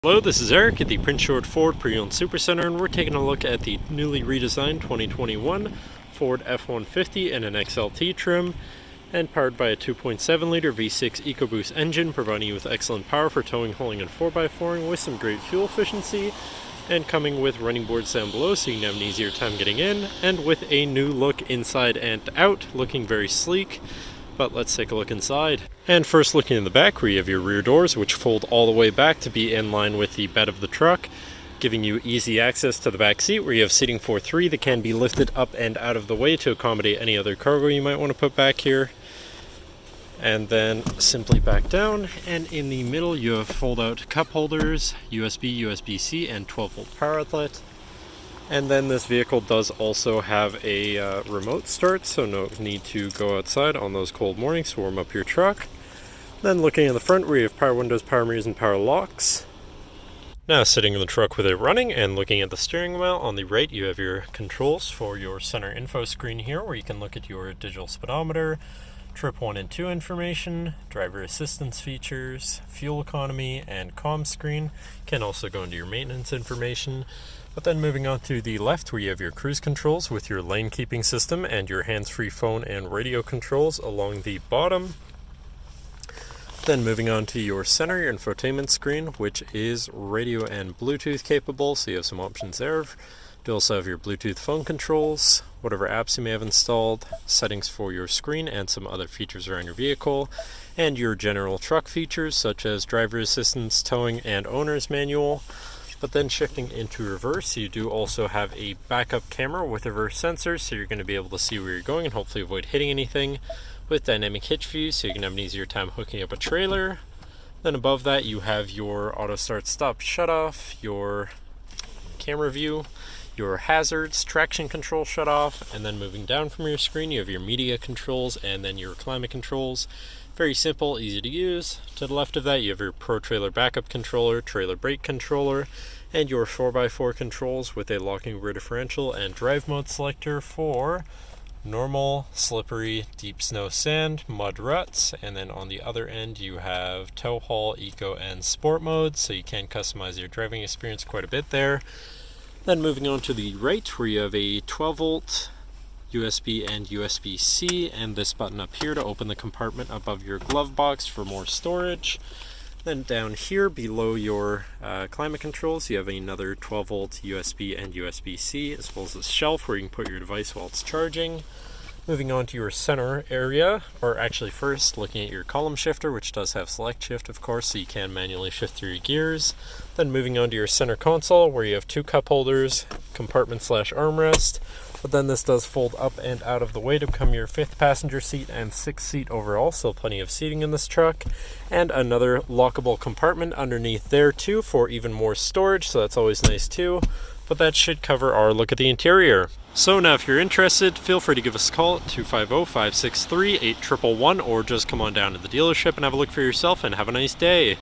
Hello, this is Eric at the Prince George Ford Pre-Owned Supercenter, and we're taking a look at the newly redesigned 2021 Ford F-150 in an XLT trim, and powered by a 2.7-liter V6 EcoBoost engine, providing you with excellent power for towing, hauling, and 4x4ing with some great fuel efficiency, and coming with running boards down below so you can have an easier time getting in, and with a new look inside and out, looking very sleek. But let's take a look inside. And first, looking in the back, where you have your rear doors, which fold all the way back to be in line with the bed of the truck, giving you easy access to the back seat, where you have seating for 3 that can be lifted up and out of the way to accommodate any other cargo you might want to put back here. And then simply back down, and in the middle you have fold-out cup holders, USB, USB-C, and 12-volt power outlet. And then this vehicle does also have a remote start, so no need to go outside on those cold mornings to warm up your truck. Then looking in the front, where you have power windows, power mirrors, and power locks. Now sitting in the truck with it running and looking at the steering wheel, on the right you have your controls for your center info screen here, where you can look at your digital speedometer, trip 1 and 2 information, driver assistance features, fuel economy, and comm screen. You can also go into your maintenance information. But then moving on to the left, where you have your cruise controls with your lane keeping system and your hands-free phone and radio controls along the bottom. Then moving on to your center, your infotainment screen, which is radio and Bluetooth capable, so you have some options there. You also have your Bluetooth phone controls, whatever apps you may have installed, settings for your screen, and some other features around your vehicle, and your general truck features such as driver assistance, towing, and owner's manual. But then shifting into reverse, you do also have a backup camera with reverse sensors, so you're going to be able to see where you're going and hopefully avoid hitting anything, with dynamic hitch view, so you can have an easier time hooking up a trailer. Then above that you have your auto start stop shut off, your camera view, your hazards, traction control shut off, and then moving down from your screen you have your media controls and then your climate controls. Very simple, easy to use. To the left of that you have your Pro Trailer Backup Controller, Trailer Brake Controller, and your 4x4 controls with a locking rear differential and drive mode selector for normal, slippery, deep snow, sand, mud, ruts. And then on the other end you have tow, haul, eco, and sport mode, so you can customize your driving experience quite a bit there. Then moving on to the right, where you have a 12-volt USB and USB-C, and this button up here to open the compartment above your glove box for more storage. Then down here below your climate controls you have another 12-volt USB and USB-C, as well as a shelf where you can put your device while it's charging. Moving on to your center area, or actually first looking at your column shifter, which does have select shift of course, so you can manually shift through your gears. Then moving on to your center console, where you have 2 cup holders, compartment / armrest. But then this does fold up and out of the way to become your 5th passenger seat and 6th seat overall, so plenty of seating in this truck. And another lockable compartment underneath there too for even more storage, so that's always nice too. But that should cover our look at the interior. So now if you're interested, feel free to give us a call at 250-563-8111, or just come on down to the dealership and have a look for yourself, and have a nice day.